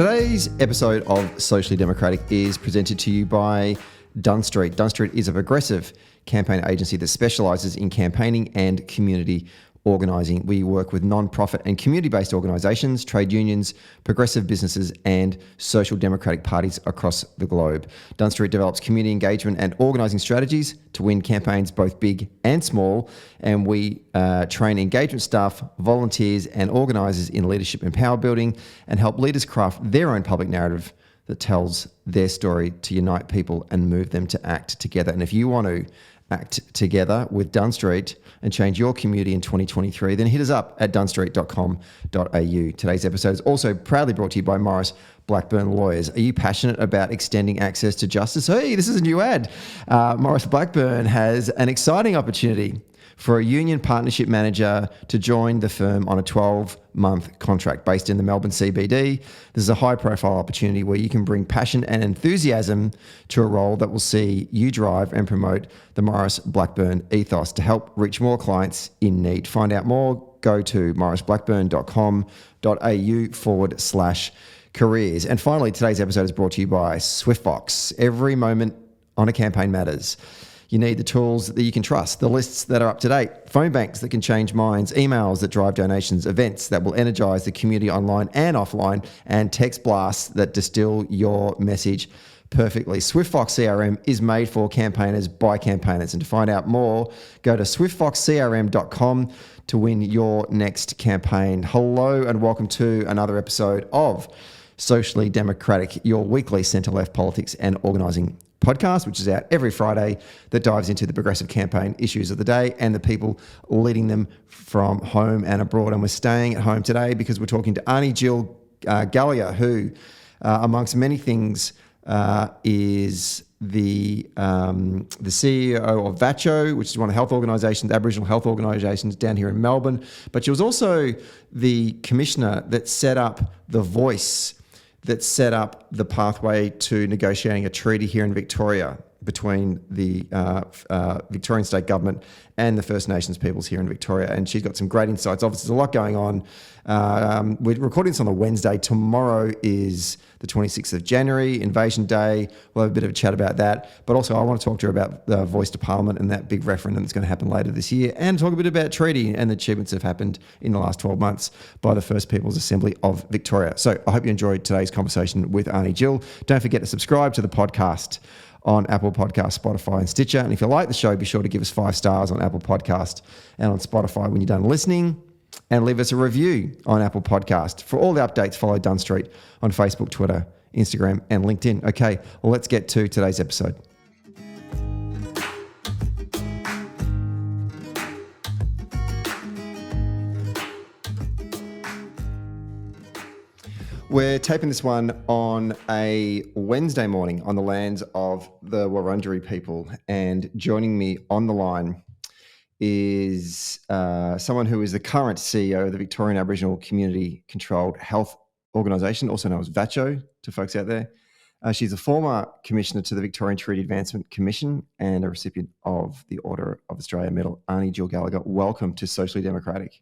Today's episode of Socially Democratic is presented to you by Dunn Street. Dunn Street is a progressive campaign agency that specialises in campaigning and community organising. We work with non-profit and community-based organisations, trade unions, progressive businesses and social democratic parties across the globe. Dunn Street develops community engagement and organising strategies to win campaigns both big and small, and we train engagement staff, volunteers and organisers in leadership and power building and help leaders craft their own public narrative that tells their story to unite people and move them to act together. And if you want to act together with Dunn Street and change your community in 2023, then hit us up at dunstreet.com.au. Today's episode is also proudly brought to you by Maurice Blackburn Lawyers. Are you passionate about extending access to justice? Hey, this is a new ad. Maurice Blackburn has an exciting opportunity for a union partnership manager to join the firm on a 12-month contract based in the Melbourne CBD. This is a high-profile opportunity where you can bring passion and enthusiasm to a role that will see you drive and promote the Maurice Blackburn ethos to help reach more clients in need. Find out more, go to mauriceblackburn.com.au/careers. And finally, today's episode is brought to you by SwiftVox. Every moment on a campaign matters. You need the tools that you can trust, the lists that are up to date, phone banks that can change minds, emails that drive donations, events that will energise the community online and offline, and text blasts that distill your message perfectly. SwiftVox CRM is made for campaigners by campaigners. And to find out more, go to swiftfoxcrm.com to win your next campaign. Hello and welcome to another episode of Socially Democratic, your weekly centre-left politics and organising podcast, which is out every Friday, that dives into the progressive campaign issues of the day and the people leading them from home and abroad. And we're staying at home today because we're talking to Aunty Jill Gallager, who, amongst many things, is the CEO of VACCHO, which is one of the health organisations, Aboriginal health organisations down here in Melbourne. But she was also the commissioner that set up The Voice, that set up the pathway to negotiating a treaty here in Victoria between the Victorian state government and the First Nations peoples here in Victoria. And she's got some great insights. Obviously, there's a lot going on. We're recording this on a Wednesday. Tomorrow is the 26th of January, Invasion Day. We'll have a bit of a chat about that. But also, I want to talk to her about the Voice to Parliament and that big referendum that's going to happen later this year, and talk a bit about treaty and the achievements that have happened in the last 12 months by the First Peoples Assembly of Victoria. So I hope you enjoyed today's conversation with Aunty Jill. Don't forget to subscribe to the podcast on Apple Podcasts, Spotify and Stitcher. And if you like the show, be sure to give us 5 stars on Apple Podcast and on Spotify when you're done listening, and leave us a review on Apple Podcast. For all the updates, follow Dunn Street on Facebook, Twitter, Instagram and LinkedIn. Okay, well, let's get to today's episode. We're taping this one on a Wednesday morning on the lands of the Wurundjeri people, and joining me on the line is someone who is the current CEO of the Victorian Aboriginal Community Controlled Health Organisation, also known as VACCHO to folks out there. She's a former commissioner to the Victorian Treaty Advancement Commission and a recipient of the Order of Australia Medal. Aunty Jill Gallager, welcome to Socially Democratic.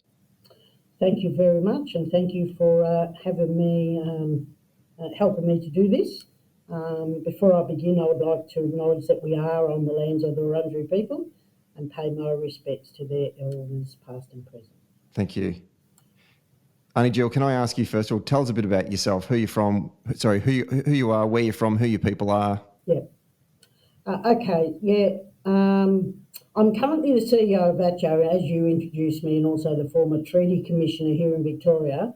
Thank you very much, and thank you for having me, helping me to do this. Before I begin, I would like to acknowledge that we are on the lands of the Wurundjeri people and pay my respects to their elders, past and present. Thank you. Aunty Jill, can I ask you first of all, tell us a bit about yourself, who you are, where you're from, who your people are? Yeah. I'm currently the CEO of VACCHO, as you introduced me, and also the former Treaty Commissioner here in Victoria.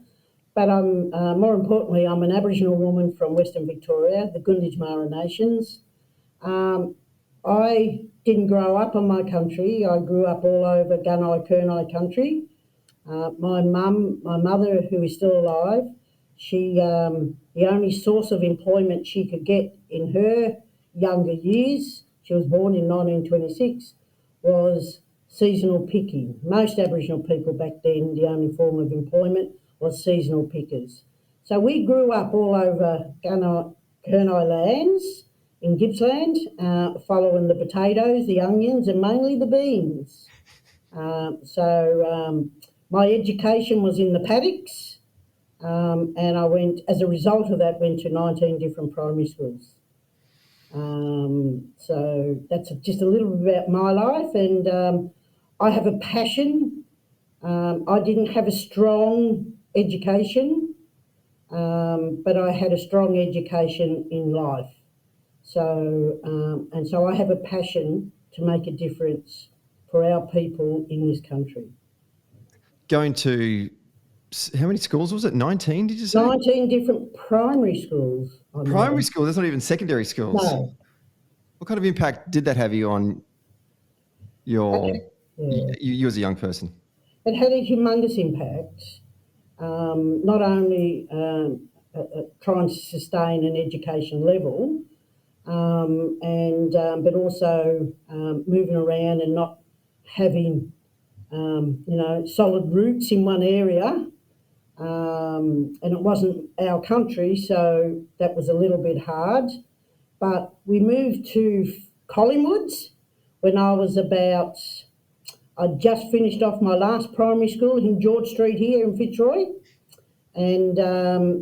But I'm more importantly, I'm an Aboriginal woman from Western Victoria, the Gunditjmara Nations. I didn't grow up on my country. I grew up all over Gunai country. My mother, who is still alive, she the only source of employment she could get in her younger years, she was born in 1926, was seasonal picking. Most Aboriginal people back then, the only form of employment was seasonal pickers. So we grew up all over Kurnai lands in Gippsland, following the potatoes, the onions and mainly the beans. My education was in the paddocks. And I went, as a result of that, went to 19 different primary schools. So that's just a little bit about my life, and I have a passion. I didn't have a strong education, but I had a strong education in life. So, and so I have a passion to make a difference for our people in this country. Going to, how many schools was it? 19, did you say? 19 different primary schools. Primary school, that's not even secondary schools. No. What kind of impact did that have you on you as a young person? It had a humongous impact, not only trying to sustain an education level, but also moving around and not having, solid roots in one area. And it wasn't our country, so that was a little bit hard. But we moved to Collingwoods when I was about, I'd just finished off my last primary school in George Street here in Fitzroy, and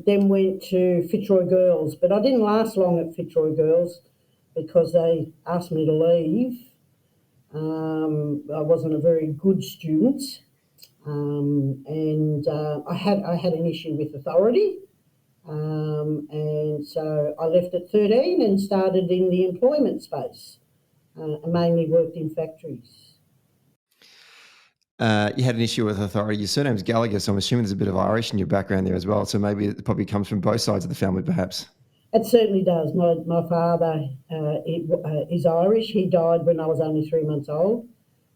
then went to Fitzroy Girls. But I didn't last long at Fitzroy Girls because they asked me to leave. I wasn't a very good student, and I had an issue with authority. And so I left at 13 and started in the employment space. I mainly worked in factories. You had an issue with authority. Your surname's Gallagher, so I'm assuming there's a bit of Irish in your background there as well. So maybe it probably comes from both sides of the family, perhaps. It certainly does. My father is Irish. He died when I was only 3 months old.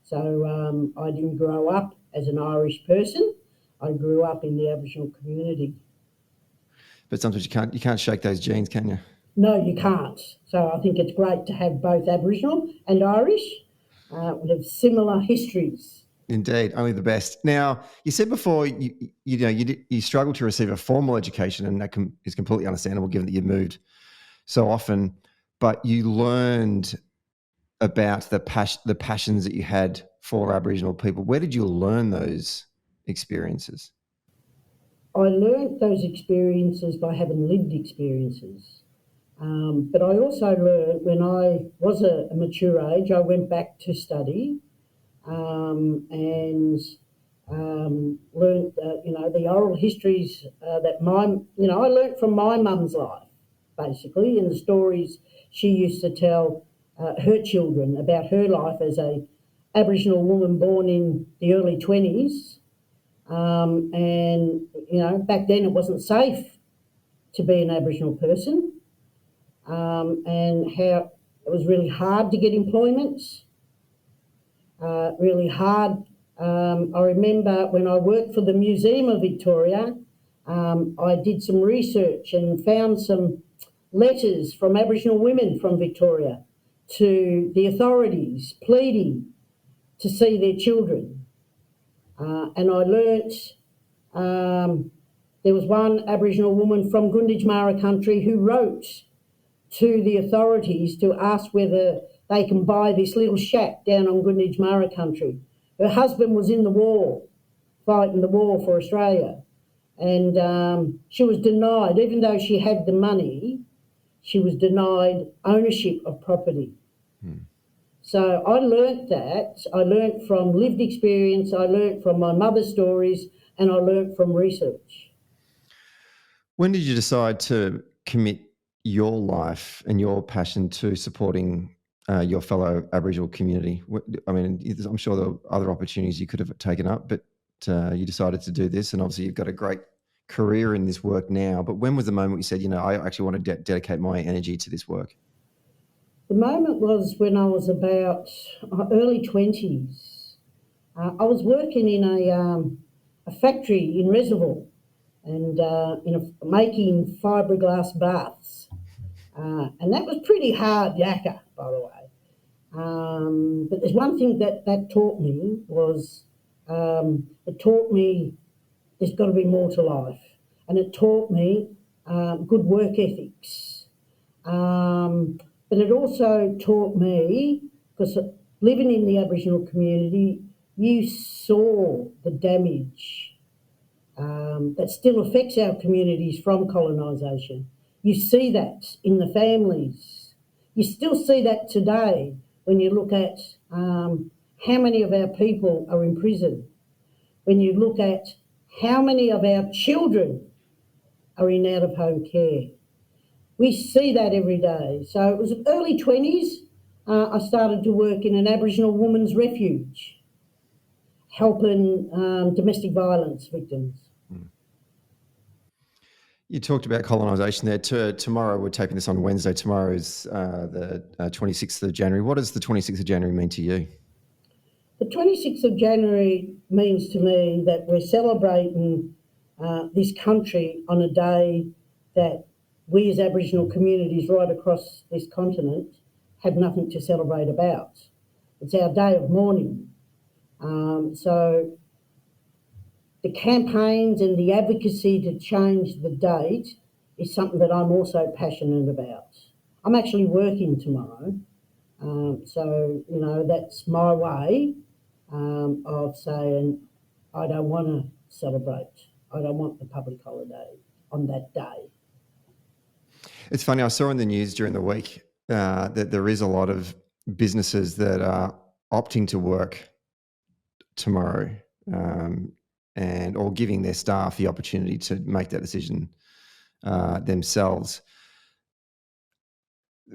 So I didn't grow up as an Irish person. I grew up in the Aboriginal community. But sometimes you can't shake those genes, can you? No, you can't. So I think it's great to have both Aboriginal and Irish. We have similar histories. Indeed, only the best. Now, you said before you struggled to receive a formal education, and that is completely understandable given that you moved so often. But you learned about the passions that you had for Aboriginal people. Where did you learn those experiences? I learned those experiences by having lived experiences. But I also learned when I was a mature age, I went back to study and learned, the oral histories that I learned from my mum's life, basically, and the stories she used to tell her children about her life as a Aboriginal woman born in the early 20s. Back then it wasn't safe to be an Aboriginal person, and how it was really hard to get employment, really hard. I remember when I worked for the Museum of Victoria, I did some research and found some letters from Aboriginal women from Victoria to the authorities pleading to see their children. And I learnt there was one Aboriginal woman from Gunditjmara country who wrote to the authorities to ask whether they can buy this little shack down on Gunditjmara country. Her husband was in the war, fighting the war for Australia, and she was denied, even though she had the money, she was denied ownership of property. So I learnt that. I learnt from lived experience, I learnt from my mother's stories, and I learnt from research. When did you decide to commit your life and your passion to supporting your fellow Aboriginal community? I mean, I'm sure there were other opportunities you could have taken up, but you decided to do this, and obviously you've got a great career in this work now. But when was the moment you said, I actually want to dedicate my energy to this work? The moment was when I was about early 20s. I was working in a factory in Reservoir and making fiberglass baths. And that was pretty hard yakka, by the way. But there's one thing that taught me was it taught me there's got to be more to life. And it taught me good work ethics. But it also taught me, because living in the Aboriginal community, you saw the damage that still affects our communities from colonisation. You see that in the families. You still see that today when you look at how many of our people are in prison, when you look at how many of our children are in out-of-home care. We see that every day. So it was early 20s, I started to work in an Aboriginal women's refuge, helping domestic violence victims. You talked about colonisation there. Tomorrow, we're taping this on Wednesday. Tomorrow is the 26th of January. What does the 26th of January mean to you? The 26th of January means to me that we're celebrating this country on a day that we as Aboriginal communities right across this continent had nothing to celebrate about. It's our day of mourning. So the campaigns and the advocacy to change the date is something that I'm also passionate about. I'm actually working tomorrow, so, you know, that's my way of saying I don't want to celebrate. I don't want the public holiday on that day. It's funny, I saw in the news during the week that there is a lot of businesses that are opting to work tomorrow and or giving their staff the opportunity to make that decision themselves.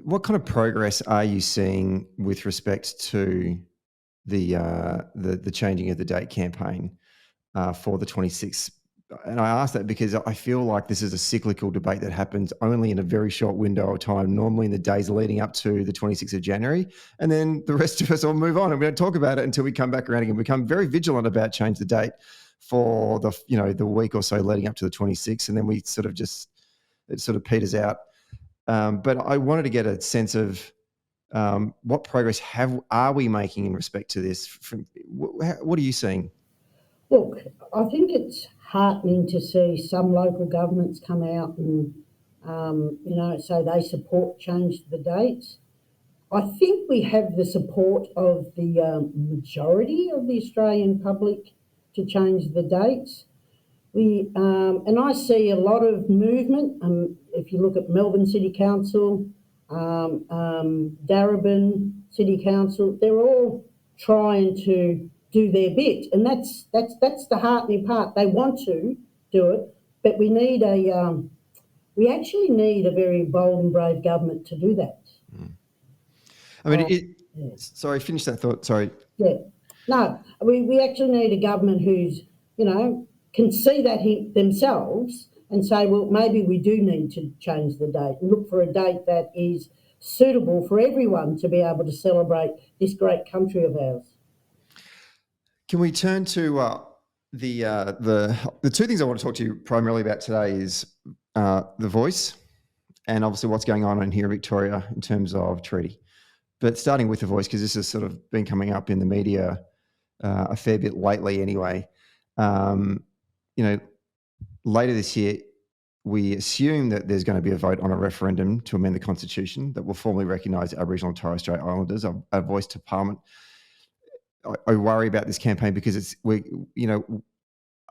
What kind of progress are you seeing with respect to the changing of the date campaign for the 26th? And I ask that because I feel like this is a cyclical debate that happens only in a very short window of time, normally in the days leading up to the 26th of January. And then the rest of us all move on and we don't talk about it until we come back around again. We become very vigilant about change the date for the week or so leading up to the 26th. And then we sort of it sort of peters out. But I wanted to get a sense of what progress are we making in respect to this? What are you seeing? Look, I think it's heartening to see some local governments come out and, say they support change the dates. I think we have the support of the majority of the Australian public to change the dates. And I see a lot of movement. If you look at Melbourne City Council, Darebin City Council, they're all trying to do their bit, and that's the heartening part. They want to do it, but we actually need a very bold and brave government to do that. I mean, sorry, finish that thought. Sorry. Yeah, no, we actually need a government who's can see that themselves and say, well, maybe we do need to change the date and look for a date that is suitable for everyone to be able to celebrate this great country of ours. Can we turn to the two things I want to talk to you primarily about today is the voice and obviously what's going on in here in Victoria in terms of treaty. But starting with the voice, because this has sort of been coming up in the media a fair bit lately anyway. Later this year, we assume that there's going to be a vote on a referendum to amend the Constitution that will formally recognise Aboriginal and Torres Strait Islanders a voice to Parliament. I worry about this campaign because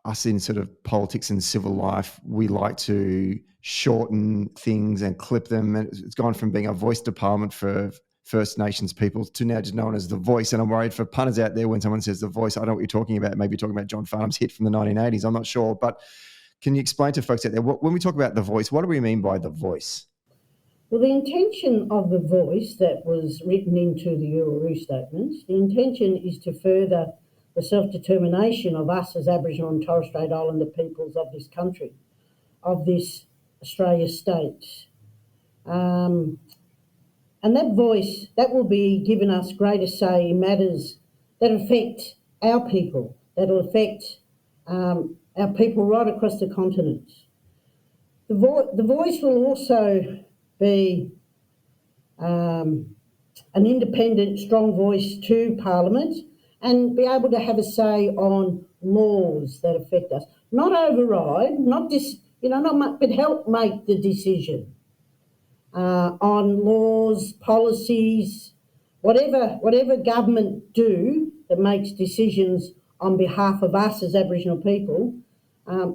us in sort of politics and civil life, we like to shorten things and clip them. And it's gone from being a voice to Parliament for First Nations people to now just known as the voice. And I'm worried for punters out there when someone says the voice, I don't know what you're talking about. Maybe you're talking about John Farnham's hit from the 1980s. I'm not sure. But can you explain to folks out there, when we talk about the voice, what do we mean by the voice? Well, the intention of the voice that was written into the Uluru Statements, the intention is to further the self-determination of us as Aboriginal and Torres Strait Islander peoples of this country, of this Australia state. And that voice, that will be giving us greater say in matters that affect our people, that will affect our people right across the continent. The voice will also be an independent, strong voice to Parliament and be able to have a say on laws that affect us. Not override, but help make the decision on laws, policies, whatever government do that makes decisions on behalf of us as Aboriginal people.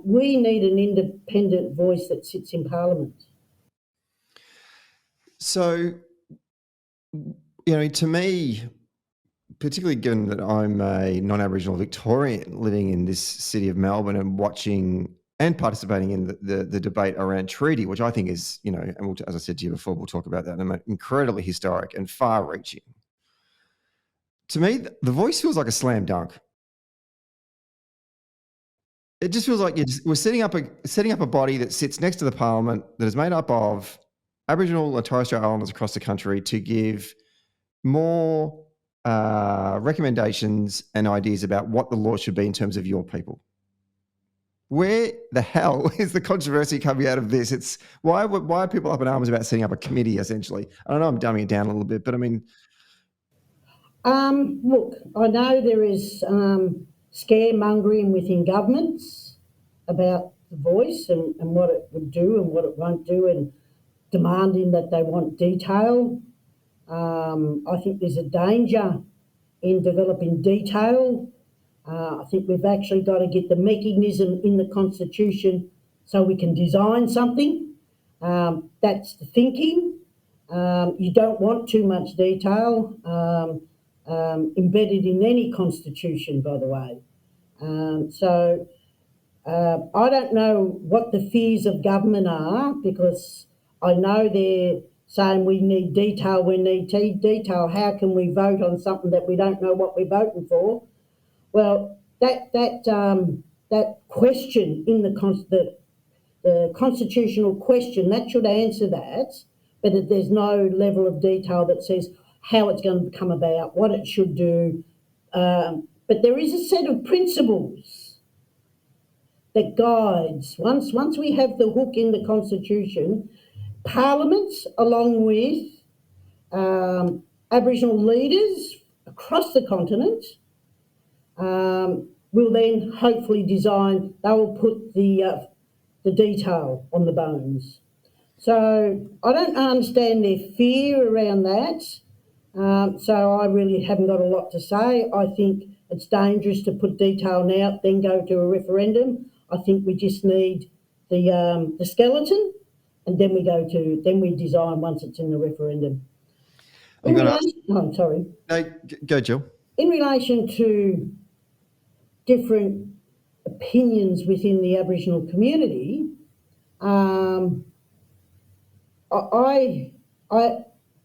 We need an independent voice that sits in Parliament. So, to me, particularly given that I'm a non-Aboriginal Victorian living in this city of Melbourne and watching and participating in the debate around treaty, which I think is, and as I said to you before, we'll talk about that, incredibly historic and far-reaching. To me, the voice feels like a slam dunk. It just feels like we're setting up a body that sits next to the Parliament that is made up of Aboriginal and Torres Strait Islanders across the country to give more recommendations and ideas about what the law should be in terms of your people. Where the hell is the controversy coming out of this? It's why are people up in arms about setting up a committee, essentially? I don't know, I'm dumbing it down a little bit, but I mean... Look, I know there is scaremongering within governments about the voice and what it would do and what it won't do, and demanding that they want detail. I think there's a danger in developing detail. I think we've actually got to get the mechanism in the Constitution so we can design something. That's the thinking. You don't want too much detail embedded in any constitution, by the way. I don't know what the fears of government are, because I know they're saying we need detail, detail. How can we vote on something that we don't know what we're voting for? Well, that question in the constitutional question, that should answer that, but there's no level of detail that says how it's going to come about, what it should do. But there is a set of principles that guides. Once we have the hook in the Constitution, parliaments, along with Aboriginal leaders across the continent, will then hopefully design, they will put the detail on the bones. So I don't understand their fear around that. So I really haven't got a lot to say. I think it's dangerous to put detail now, then go to a referendum. I think we just need the skeleton, and then we design once it's in the referendum. I'm sorry. No, go, Jill. In relation to different opinions within the Aboriginal community,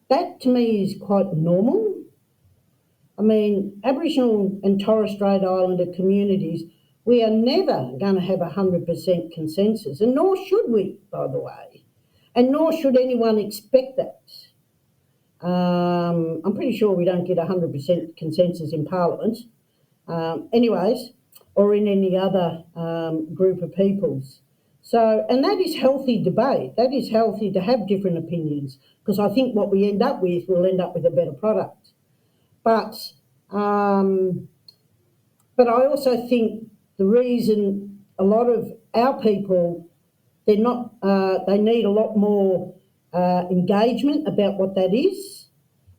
that to me is quite normal. I mean, Aboriginal and Torres Strait Islander communities, we are never going to have 100% consensus, and nor should we, by the way, and nor should anyone expect that. I'm pretty sure we don't get 100% consensus in Parliament, anyways, or in any other group of peoples. So, and that is healthy debate. That is healthy to have different opinions, because I think what we end up with, we'll end up with a better product. But I also think the reason a lot of our people, they need a lot more engagement about what that is,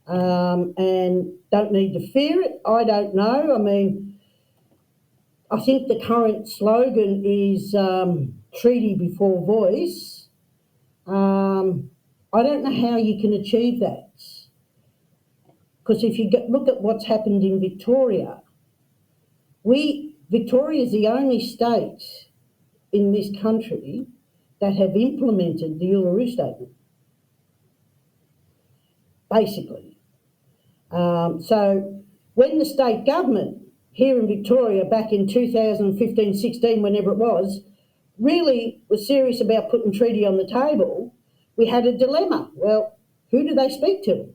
and don't need to fear it. I don't know. I mean, I think the current slogan is treaty before voice. I don't know how you can achieve that. Because if you look at what's happened in Victoria, Victoria is the only state in this country that have implemented the Uluru Statement, basically. So when the state government here in Victoria back in 2015-16, whenever it was, really was serious about putting treaty on the table, we had a dilemma. Well, who do they speak to?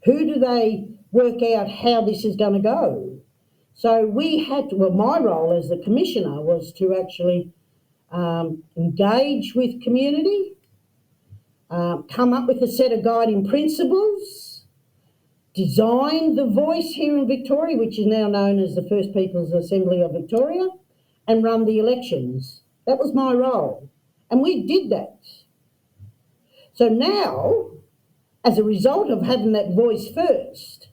Who do they work out how this is going to go? So we had to, well, my role as the commissioner was to actually engage with community, come up with a set of guiding principles, design the voice here in Victoria, which is now known as the First Peoples Assembly of Victoria, and run the elections. That was my role. And we did that. So now, as a result of having that voice first,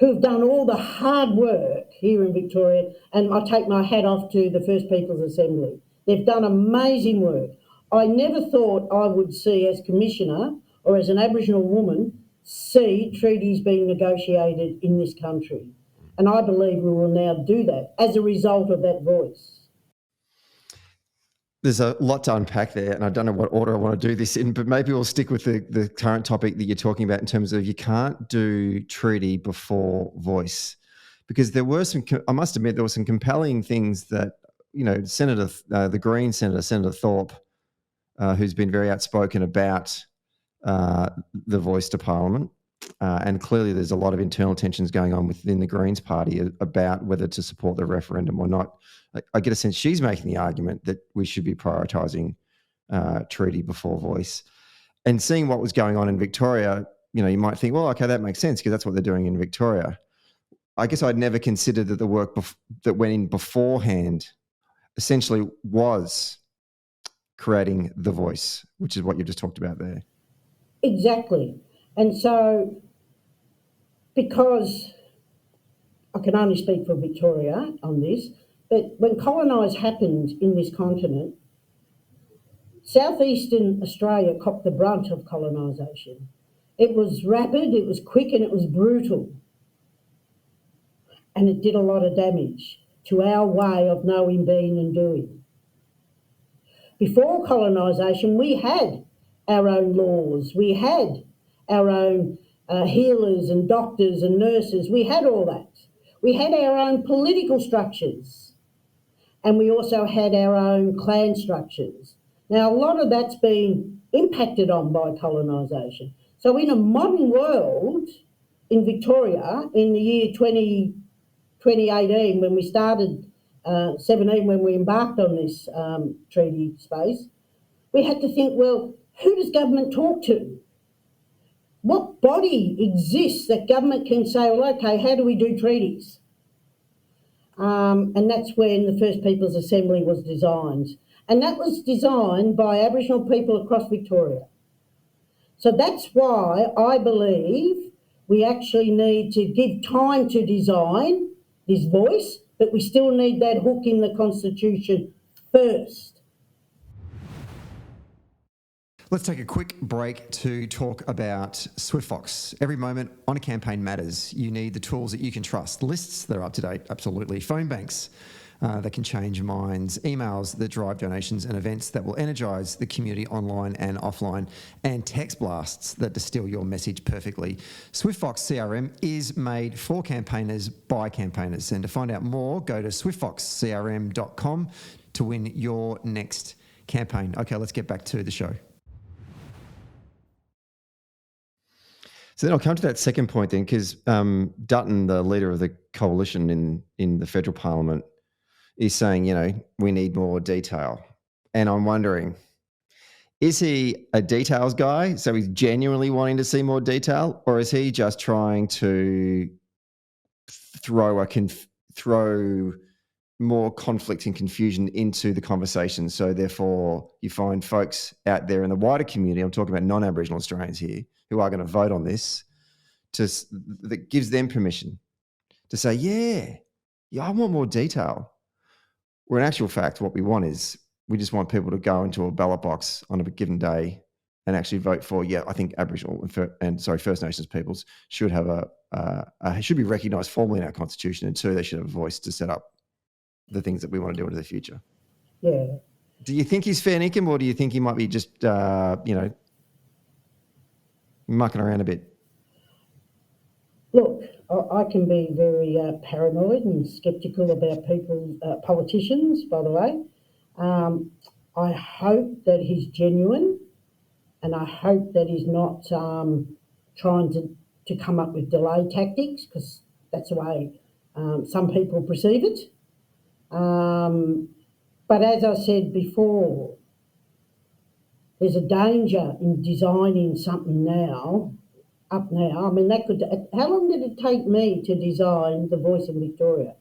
who've done all the hard work here in Victoria, and I take my hat off to the First Peoples Assembly. They've done amazing work. I never thought I would see, as Commissioner or as an Aboriginal woman, see treaties being negotiated in this country. And I believe we will now do that as a result of that voice. There's a lot to unpack there, and I don't know what order I want to do this in, but maybe we'll stick with the current topic that you're talking about in terms of you can't do treaty before voice, because there were some, I must admit, there were some compelling things that, Senator, the Green Senator, Senator Thorpe, who's been very outspoken about the voice to Parliament, and clearly there's a lot of internal tensions going on within the Greens party about whether to support the referendum or not. I get a sense she's making the argument that we should be prioritising treaty before voice. And seeing what was going on in Victoria, you might think, well, okay, that makes sense because that's what they're doing in Victoria. I guess I'd never considered that the work that went in beforehand essentially was creating the voice, which is what you just talked about there. Exactly. And so, because I can only speak for Victoria on this, but when colonisation happened in this continent, southeastern Australia copped the brunt of colonisation. It was rapid, it was quick, and it was brutal. And it did a lot of damage to our way of knowing, being and doing. Before colonisation, we had our own laws, we had our own healers and doctors and nurses, we had all that. We had our own political structures, and we also had our own clan structures. Now, a lot of that's been impacted on by colonisation. So in a modern world, in Victoria, in the year 2018, when we started, 17, when we embarked on this treaty space, we had to think, well, who does government talk to? What body exists that government can say, well, okay, how do we do treaties? And that's when the First Peoples Assembly was designed. And that was designed by Aboriginal people across Victoria. So that's why I believe we actually need to give time to design this voice, but we still need that hook in the Constitution first. Let's take a quick break to talk about SwiftFox. Every moment on a campaign matters. You need the tools that you can trust. Lists that are up to date, absolutely. Phone banks that can change minds. Emails that drive donations, and events that will energise the community online and offline. And text blasts that distill your message perfectly. SwiftFox CRM is made for campaigners by campaigners. And to find out more, go to swiftfoxcrm.com to win your next campaign. Okay, let's get back to the show. So then I'll come to that second point then, because Dutton, the leader of the coalition in the federal parliament, is saying, we need more detail. And I'm wondering, is he a details guy, so he's genuinely wanting to see more detail, or is he just trying to throw more conflict and confusion into the conversation? So therefore you find folks out there in the wider community, I'm talking about non-Aboriginal Australians here, who are going to vote on this, that gives them permission to say, yeah, I want more detail. Where in actual fact, what we want is we just want people to go into a ballot box on a given day and actually vote for, I think Aboriginal First Nations peoples should have should be recognised formally in our constitution, and two, they should have a voice to set up the things that we want to do into the future. Yeah. Do you think he's fair income, or do you think he might be just, mucking around a bit? Look, I can be very paranoid and sceptical about politicians, by the way. I hope that he's genuine, and I hope that he's not trying to come up with delay tactics, because that's the way some people perceive it. But as I said before, there's a danger in designing something up now. I mean, how long did it take me to design the voice in Victoria?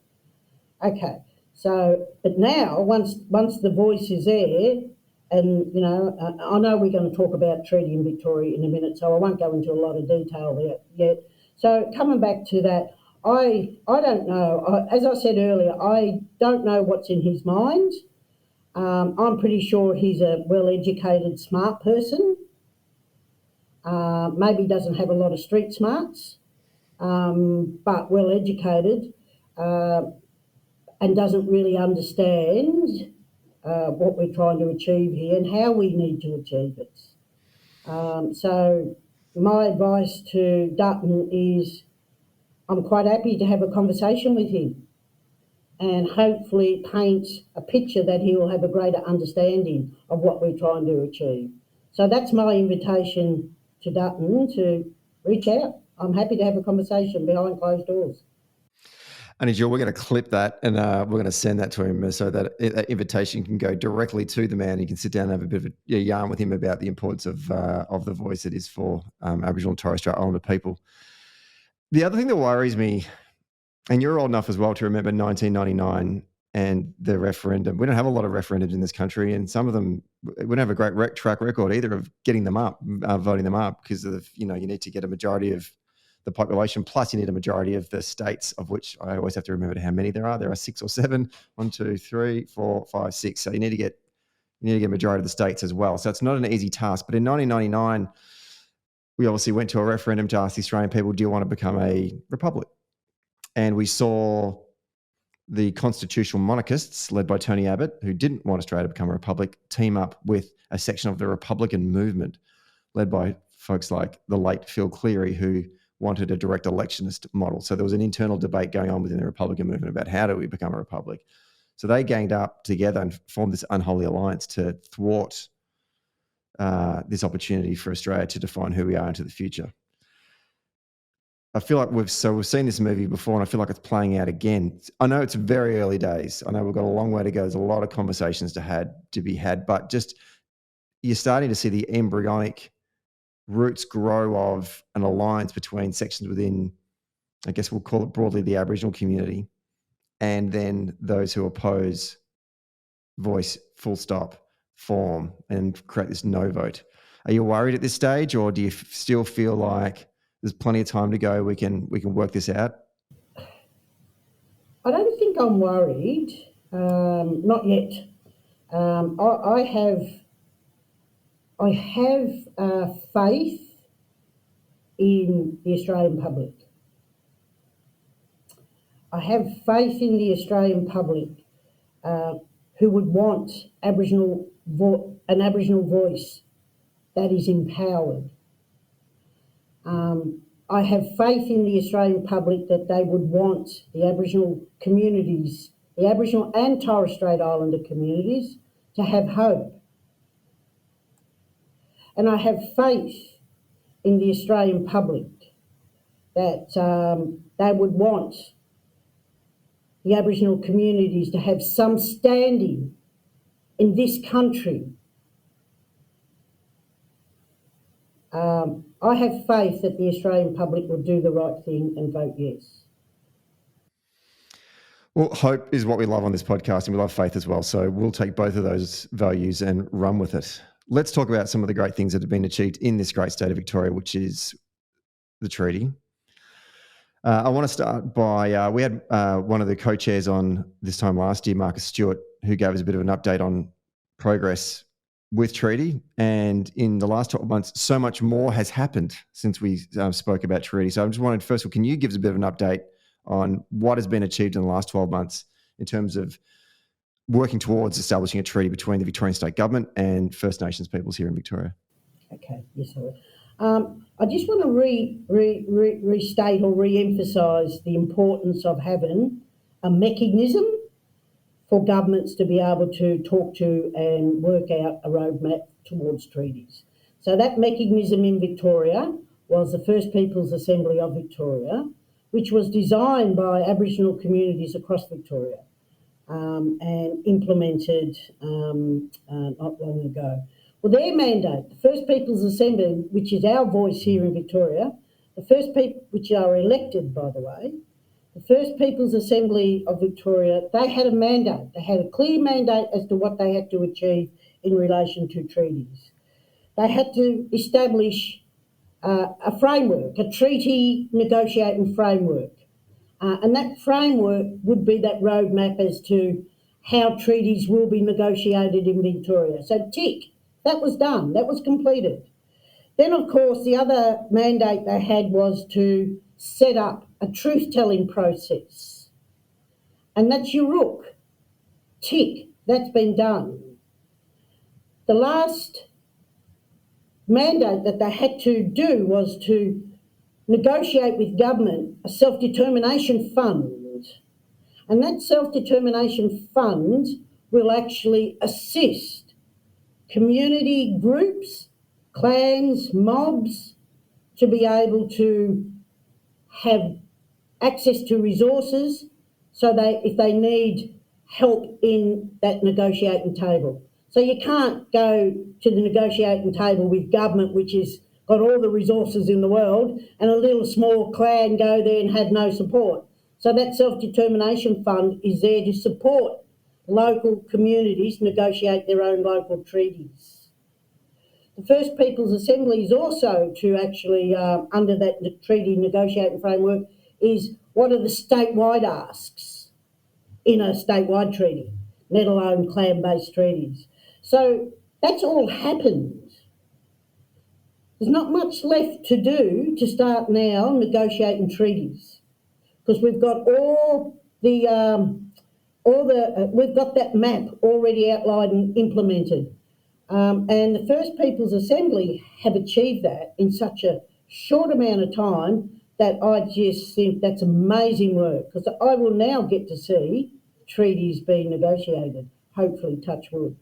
Okay, so, but now, once the voice is there, and, I know we're going to talk about treaty in Victoria in a minute, so I won't go into a lot of detail there yet. So coming back to that, I don't know. As I said earlier, I don't know what's in his mind. I'm pretty sure he's a well-educated, smart person. Maybe doesn't have a lot of street smarts, but well-educated, and doesn't really understand what we're trying to achieve here and how we need to achieve it. So my advice to Dutton is I'm quite happy to have a conversation with him and hopefully paint a picture that he will have a greater understanding of what we're trying to achieve. So that's my invitation to Dutton to reach out. I'm happy to have a conversation behind closed doors. Aunty Jill, we're going to clip that and we're going to send that to him so that that invitation can go directly to the man. You can sit down and have a bit of a yarn with him about the importance of the voice it is for Aboriginal and Torres Strait Islander people. The other thing that worries me, and you're old enough as well to remember 1999 and the referendum. We don't have a lot of referendums in this country, and some of them, we don't have a great track record either of getting them up, voting them up, because of, you need to get a majority of the population, plus you need a majority of the states, of which I always have to remember how many there are. There are 6 or 7, 1, 2, 3, 4, 5, 6. So you need to get a majority of the states as well. So it's not an easy task. But in 1999, we obviously went to a referendum to ask the Australian people, do you want to become a republic? And we saw the constitutional monarchists, led by Tony Abbott, who didn't want Australia to become a republic, team up with a section of the Republican movement, led by folks like the late Phil Cleary, who wanted a direct electionist model. So there was an internal debate going on within the Republican movement about how do we become a republic. So they ganged up together and formed this unholy alliance to thwart this opportunity for Australia to define who we are into the future. I feel like we've seen this movie before, and I feel like it's playing out again. I know it's very early days. I know we've got a long way to go. There's a lot of conversations to be had, but just you're starting to see the embryonic roots grow of an alliance between sections within, I guess we'll call it broadly, the Aboriginal community, and then those who oppose voice, full stop, form, and create this no vote. Are you worried at this stage, or do you still feel like there's plenty of time to go, we can work this out? I don't think I'm worried, not yet. I have faith in the Australian public. I have faith in the Australian public who would want an Aboriginal voice that is empowered. I have faith in the Australian public that they would want the Aboriginal communities, the Aboriginal and Torres Strait Islander communities, to have hope. And I have faith in the Australian public that they would want the Aboriginal communities to have some standing in this country. I have faith that the Australian public will do the right thing and vote yes. Well, hope is what we love on this podcast, and we love faith as well. So we'll take both of those values and run with it. Let's talk about some of the great things that have been achieved in this great state of Victoria, which is the treaty. I want to start by, we had one of the co-chairs on this time last year, Marcus Stewart, who gave us a bit of an update on progress with treaty. And in the last 12 months, so much more has happened since we spoke about treaty. So I just wanted, first of all, can you give us a bit of an update on what has been achieved in the last 12 months in terms of working towards establishing a treaty between the Victorian State Government and First Nations peoples here in Victoria? Okay, yes, I will. I just want to restate or re-emphasise the importance of having a mechanism for governments to be able to talk to and work out a roadmap towards treaties. So that mechanism in Victoria was the First Peoples Assembly of Victoria, which was designed by Aboriginal communities across Victoria and implemented not long ago. Well, their mandate, the First Peoples Assembly, which is our voice here in Victoria, the First People, which are elected, by the way, the First Peoples Assembly of Victoria, they had a mandate. They had a clear mandate as to what they had to achieve in relation to treaties. They had to establish a framework, a treaty negotiating framework. And that framework would be that roadmap as to how treaties will be negotiated in Victoria. So tick, that was done, that was completed. Then, of course, the other mandate they had was to set up a truth-telling process. And that's your rook. Tick, that's been done. The last mandate that they had to do was to negotiate with government a self-determination fund. And that self-determination fund will actually assist community groups, clans, mobs, to be able to have access to resources so if they need help in that negotiating table. So you can't go to the negotiating table with government, which has got all the resources in the world, and a little small clan go there and have no support. So that self-determination fund is there to support local communities negotiate their own local treaties. The First Peoples Assembly is also to actually, under that treaty negotiating framework, is what are the statewide asks in a statewide treaty, let alone clan-based treaties. So that's all happened. There's not much left to do to start now negotiating treaties, because we've got we've got that map already outlined and implemented. And the First Peoples Assembly have achieved that in such a short amount of time that I just think that's amazing work, because I will now get to see treaties being negotiated, hopefully, touch wood.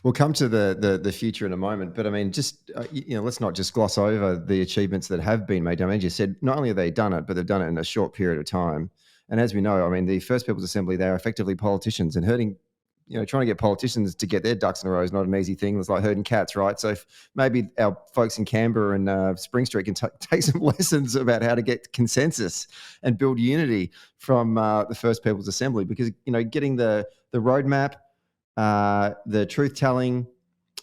We'll come to the future in a moment, but I mean, just let's not just gloss over the achievements that have been made. I mean, as you said, not only have they done it, but they've done it in a short period of time. And as we know, I mean, the First Peoples Assembly, they're effectively politicians, and trying to get politicians to get their ducks in a row is not an easy thing. It's like herding cats, right? So maybe our folks in Canberra and Spring Street can take some lessons about how to get consensus and build unity from the First Peoples Assembly, because getting the roadmap, the truth-telling,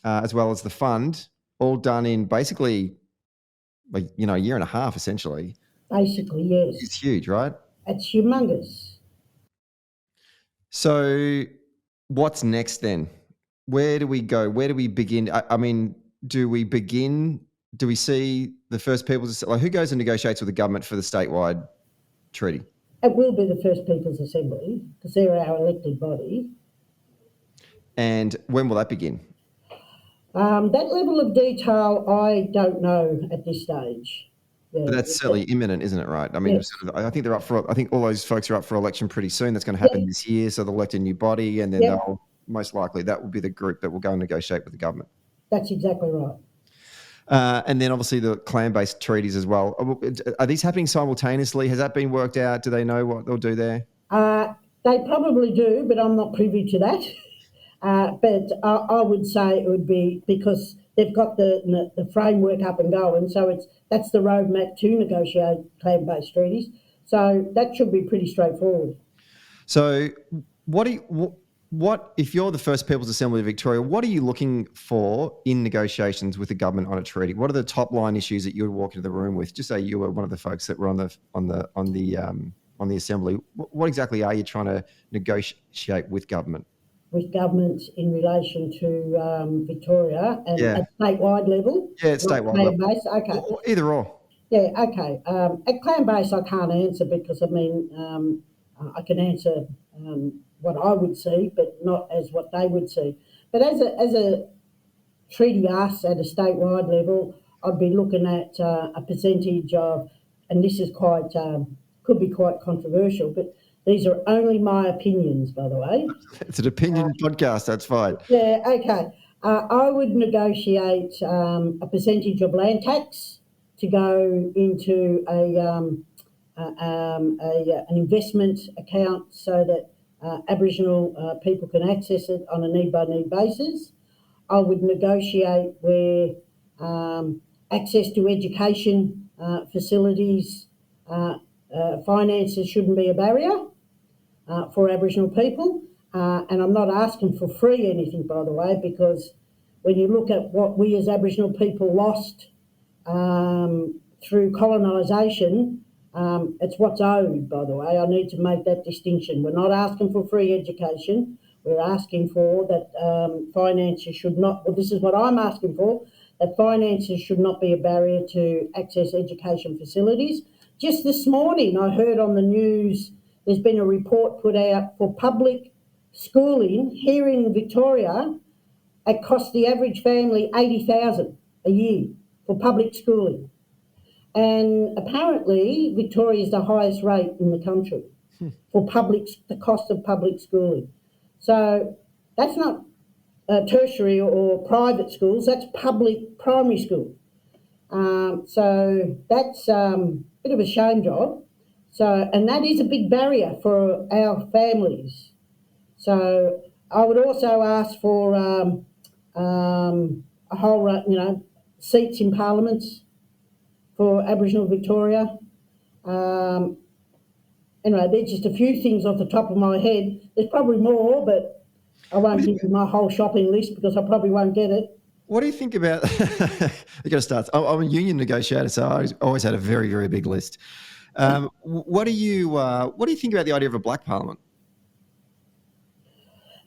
as well as the fund, all done in basically, a year and a half, essentially. Basically, yes. It's huge, right? It's humongous. So what's next then? Where do we go? Where do we begin? I mean, do we see the First Peoples, like, who goes and negotiates with the government for the statewide treaty? It will be the First Peoples Assembly, because they're our elected body. And when will that begin? That level of detail, I don't know at this stage. Yeah, but that's certainly imminent, isn't it? Right. I mean, yes. I think I think all those folks are up for election pretty soon. That's going to happen this year. So they'll elect a new body, and then they'll most likely, that will be the group that will go and negotiate with the government. That's exactly right. And then obviously the clan-based treaties as well. Are these happening simultaneously? Has that been worked out? Do they know what they'll do there? They probably do, but I'm not privy to that. But I would say it would be because they've got the framework up and going, so that's the roadmap to negotiate clan-based treaties. So that should be pretty straightforward. So what if you're the First Peoples Assembly of Victoria, what are you looking for in negotiations with the government on a treaty? What are the top line issues that you would walk into the room with? Just say you were one of the folks that were on the assembly. What exactly are you trying to negotiate with government? With government in relation to Victoria and at statewide level? Yeah, at statewide level. Clan-based? Okay. Either or. Yeah, okay. At clan-based, I can't answer because, I mean, I can answer what I would see, but not as what they would see. But as a treaty ask at a statewide level, I'd be looking at a percentage of, and this is quite, could be quite controversial, but these are only my opinions, by the way. It's an opinion podcast, that's fine. Yeah, okay. I would negotiate a percentage of land tax to go into an investment account so that Aboriginal people can access it on a need-by-need basis. I would negotiate where access to education facilities, finances shouldn't be a barrier for Aboriginal people. And I'm not asking for free anything, by the way, because when you look at what we as Aboriginal people lost through colonisation, It's what's owed, by the way. I need to make that distinction. We're not asking for free education. We're asking for that finances should not, well, this is what I'm asking for, that finances should not be a barrier to access education facilities. Just this morning, I heard on the news there's been a report put out for public schooling here in Victoria. It costs the average family $80,000 a year for public schooling. And apparently, Victoria is the highest rate in the country for the cost of public schooling. So that's not tertiary or private schools, that's public primary school. So that's a bit of a shame job. So, and that is a big barrier for our families. So I would also ask for a whole, seats in parliaments for Aboriginal Victoria. Anyway, there's just a few things off the top of my head. There's probably more, but I won't give you my whole shopping list because I probably won't get it. What do you think about? You got to start. I'm a union negotiator, so I always had a very, very big list. What do you think about the idea of a black parliament?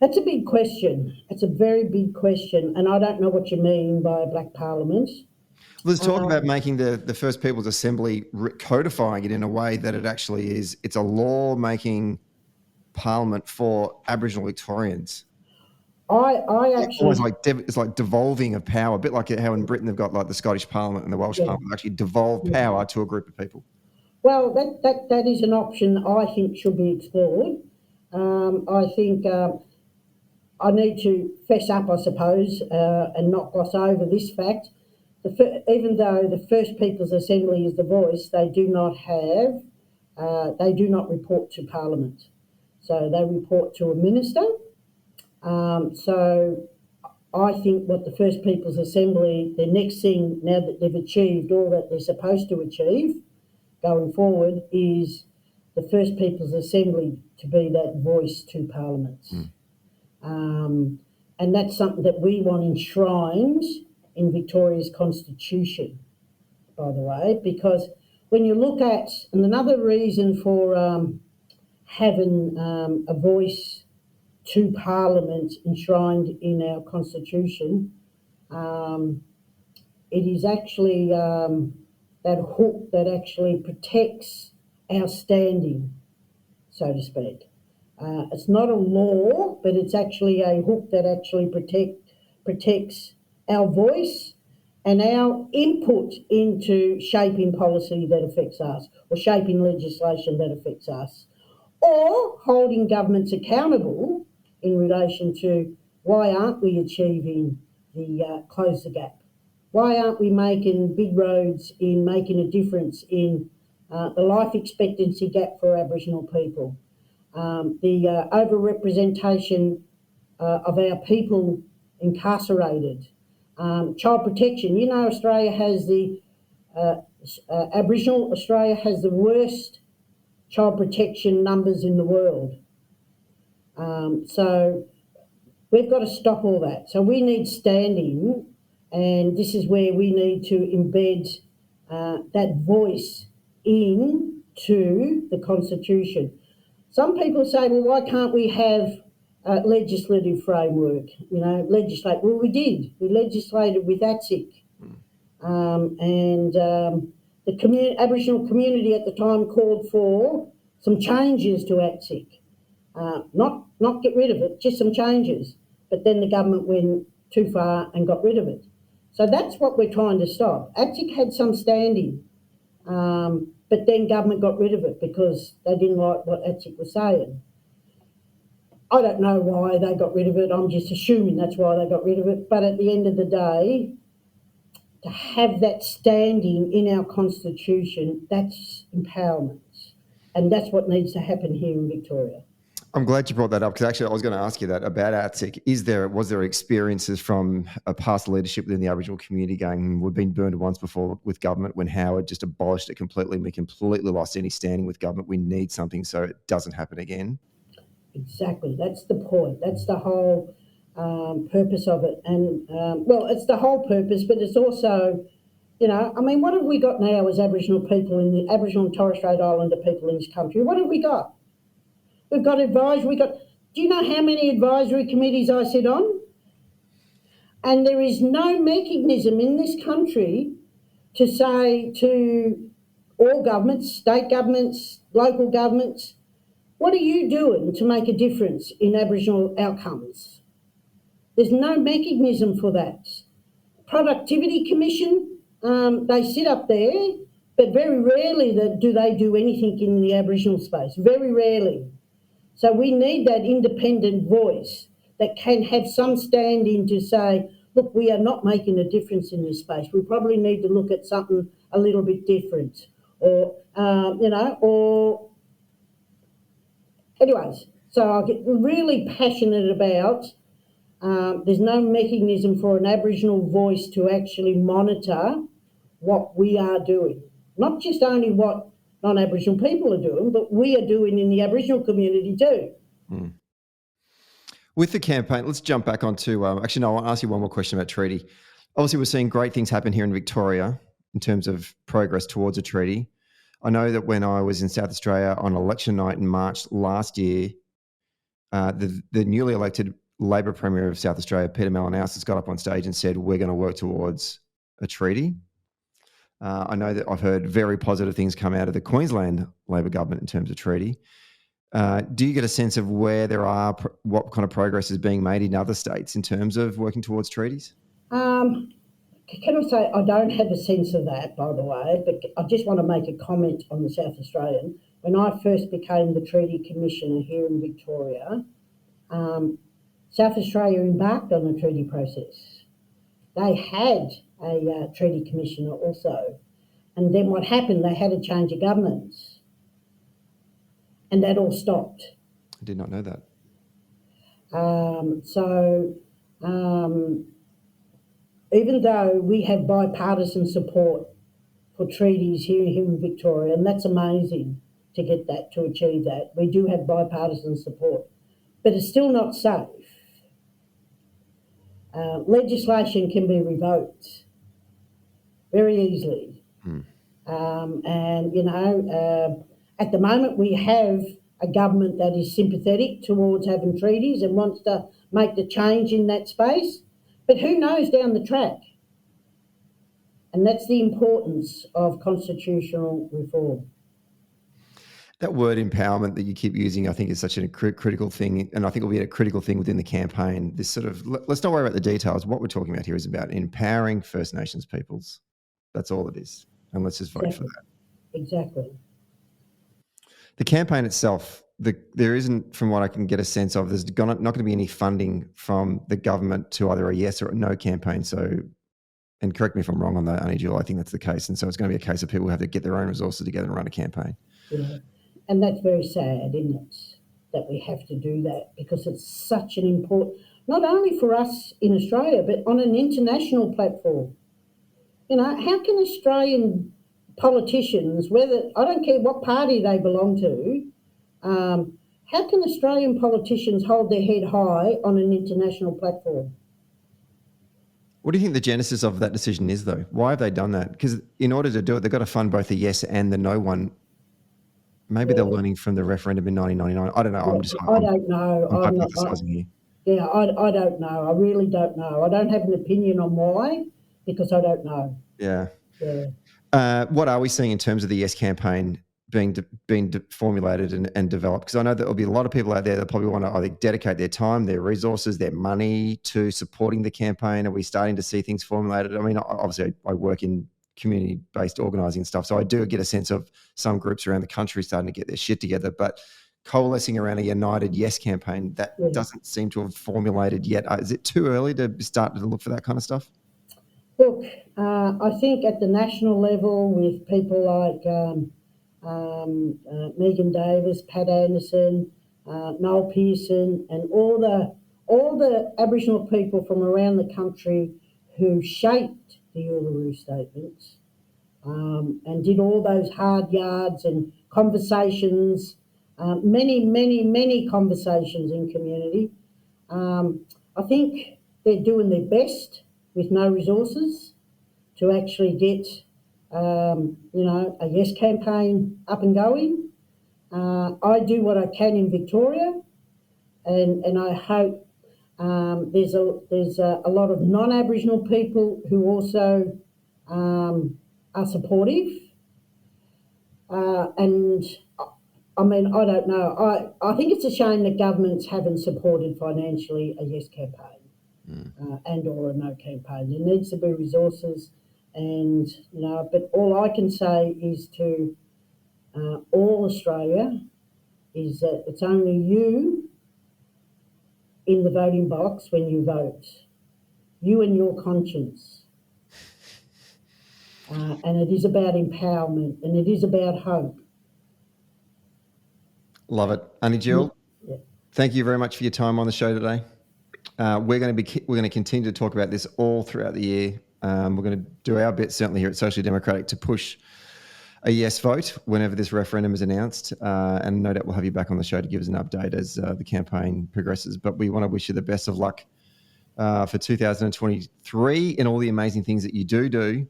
That's a big question. It's a very big question, and I don't know what you mean by a black parliament. Let's talk about making the First Peoples Assembly, codifying it in a way that it actually is. It's a law-making parliament for Aboriginal Victorians. I actually... It's like devolving of power, a bit like how in Britain they've got like the Scottish Parliament and the Welsh Parliament, actually devolve power to a group of people. Well, that is an option I think should be explored. I think I need to fess up, I suppose, and not gloss over this fact. Even though the First Peoples Assembly is the voice, they do not report to Parliament. So they report to a minister. So I think what the First Peoples Assembly, the next thing, now that they've achieved all that they're supposed to achieve going forward, is the First Peoples Assembly to be that voice to parliaments. And that's something that we want enshrined in Victoria's Constitution, by the way, because when you look at, and another reason for having a voice to Parliament enshrined in our Constitution, it is actually that hook that actually protects our standing, so to speak. It's not a law, but it's actually a hook that actually protects our voice and our input into shaping policy that affects us, or shaping legislation that affects us, or holding governments accountable in relation to why aren't we achieving the close the gap? Why aren't we making big roads in making a difference in the life expectancy gap for Aboriginal people? The overrepresentation of our people incarcerated, child protection. You know, Australia has Aboriginal Australia has the worst child protection numbers in the world. So we've got to stop all that. So we need standing, and this is where we need to embed that voice into the Constitution. Some people say, well, why can't we have a legislative framework, legislate? Well, we did. We legislated with ATSIC. The Aboriginal community at the time called for some changes to ATSIC. Not get rid of it, just some changes. But then the government went too far and got rid of it. So that's what we're trying to stop. ATSIC had some standing, but then government got rid of it because they didn't like what ATSIC was saying. I don't know why they got rid of it. I'm just assuming that's why they got rid of it. But at the end of the day, to have that standing in our Constitution, that's empowerment. And that's what needs to happen here in Victoria. I'm glad you brought that up, because actually I was going to ask you that about ATSIC. Was there experiences from a past leadership within the Aboriginal community going, we've been burned once before with government when Howard just abolished it completely and we completely lost any standing with government. We need something so it doesn't happen again. Exactly. That's the point. That's the whole purpose of it. And, it's the whole purpose, but it's also You know, I mean, what have we got now as Aboriginal people in the Aboriginal and Torres Strait Islander people in this country? What have we got? We've got advisory. Do you know how many advisory committees I sit on? And there is no mechanism in this country to say to all governments, state governments, local governments, what are you doing to make a difference in Aboriginal outcomes? There's no mechanism for that. Productivity Commission, they sit up there, but very rarely do they do anything in the Aboriginal space, very rarely. So we need that independent voice that can have some stand-in to say, look, we are not making a difference in this space. We probably need to look at something a little bit different. Anyways, so I get really passionate about there's no mechanism for an Aboriginal voice to actually monitor what we are doing. Not just only what non-Aboriginal people are doing, but we are doing in the Aboriginal community too. Mm. With the campaign, let's jump back onto, actually, no, I want to ask you one more question about treaty. Obviously, we're seeing great things happen here in Victoria in terms of progress towards a treaty. I know that when I was in South Australia on election night in March last year, the newly elected Labor Premier of South Australia, Peter Malinauskas, got up on stage and said, we're going to work towards a treaty. I know that I've heard very positive things come out of the Queensland Labor government in terms of treaty. Do you get a sense of where there are, what kind of progress is being made in other states in terms of working towards treaties? Can I say I don't have a sense of that, by the way, but I just want to make a comment on the South Australian. When I first became the Treaty Commissioner here in Victoria, South Australia embarked on the treaty process. They had a Treaty Commissioner also. And then what happened, they had a change of governments. And that all stopped. I did not know that. Even though we have bipartisan support for treaties here in Victoria, and that's amazing to get that, to achieve that, we do have bipartisan support, but it's still not safe. Legislation can be revoked very easily. At the moment we have a government that is sympathetic towards having treaties and wants to make the change in that space, but who knows down the track? And that's the importance of constitutional reform. That word empowerment that you keep using, I think, is such a critical thing, and I think will be a critical thing within the campaign. This sort of, let's not worry about the details. What we're talking about here is about empowering First Nations peoples. That's all it is. And let's just vote for that. Exactly. The campaign itself, there isn't, from what I can get a sense of, there's not going to be any funding from the government to either a yes or a no campaign. So, and correct me if I'm wrong on that, Aunty Jill, I think that's the case. And so it's going to be a case of people who have to get their own resources together and run a campaign. Yeah. And that's very sad, isn't it, that we have to do that, because it's such an important, not only for us in Australia, but on an international platform. You know, how can Australian politicians, whether, I don't care what party they belong to, how can Australian politicians hold their head high on an international platform? What do you think the genesis of that decision is, though? Why have they done that? Because in order to do it, they've got to fund both the yes and the no one. Maybe they're learning from the referendum in 1999. I don't know. I don't know. I'm hypothesising here. Yeah, I don't know. I really don't know. I don't have an opinion on why, because I don't know. Yeah. Yeah. What are we seeing in terms of the Yes campaign being formulated and developed? Because I know that there'll be a lot of people out there that probably want to either dedicate their time, their resources, their money to supporting the campaign. Are we starting to see things formulated? I mean, obviously I work in community-based organising and stuff, so I do get a sense of some groups around the country starting to get their shit together, but coalescing around a united Yes campaign, that doesn't seem to have formulated yet. Is it too early to start to look for that kind of stuff? Look, I think at the national level, with people like Megan Davis, Pat Anderson, Noel Pearson, and all the Aboriginal people from around the country who shaped the Uluru Statements and did all those hard yards and conversations, many conversations in community. I think they're doing their best with no resources. to actually get, a yes campaign up and going. I do what I can in Victoria, and I hope there's a lot of non-Aboriginal people who also are supportive. And I mean, I don't know. I think it's a shame that governments haven't supported financially a yes campaign and or a no campaign. There needs to be resources, and but all I can say is to all Australia is that it's only you in the voting box when you vote. You and your conscience. And it is about empowerment, and it is about hope. Love it. Aunty Jill, thank you very much for your time on the show today. We're going to continue to talk about this all throughout the year. We're going to do our bit, certainly here at Socially Democratic, to push a yes vote whenever this referendum is announced. And no doubt we'll have you back on the show to give us an update as the campaign progresses. But we want to wish you the best of luck for 2023 in all the amazing things that you do.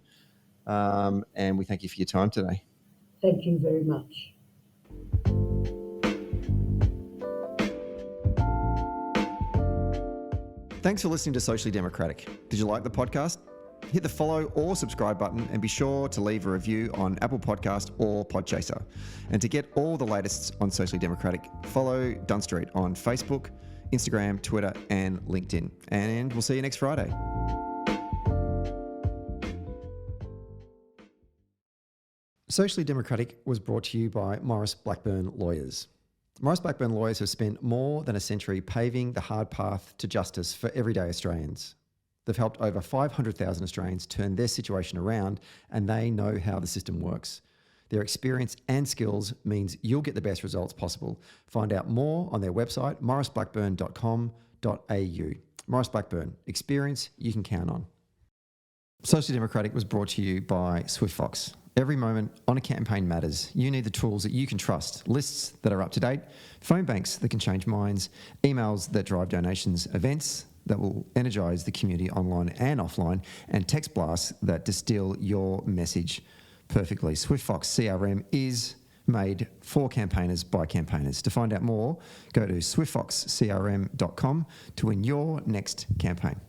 And we thank you for your time today. Thank you very much. Thanks for listening to Socially Democratic. Did you like the podcast? Hit the follow or subscribe button and be sure to leave a review on Apple Podcast or Podchaser. And to get all the latest on Socially Democratic, follow Dunn Street on Facebook, Instagram, Twitter and LinkedIn. And we'll see you next Friday. Socially Democratic was brought to you by Maurice Blackburn Lawyers. Maurice Blackburn Lawyers have spent more than a century paving the hard path to justice for everyday Australians. They've helped over 500,000 Australians turn their situation around, and they know how the system works. Their experience and skills means you'll get the best results possible. Find out more on their website, mauriceblackburn.com.au. Maurice Blackburn, experience you can count on. Socially Democratic was brought to you by SwiftFox. Every moment on a campaign matters. You need the tools that you can trust, lists that are up to date, phone banks that can change minds, emails that drive donations, events that will energise the community online and offline, and text blasts that distill your message perfectly. SwiftFox CRM is made for campaigners by campaigners. To find out more, go to swiftfoxcrm.com to win your next campaign.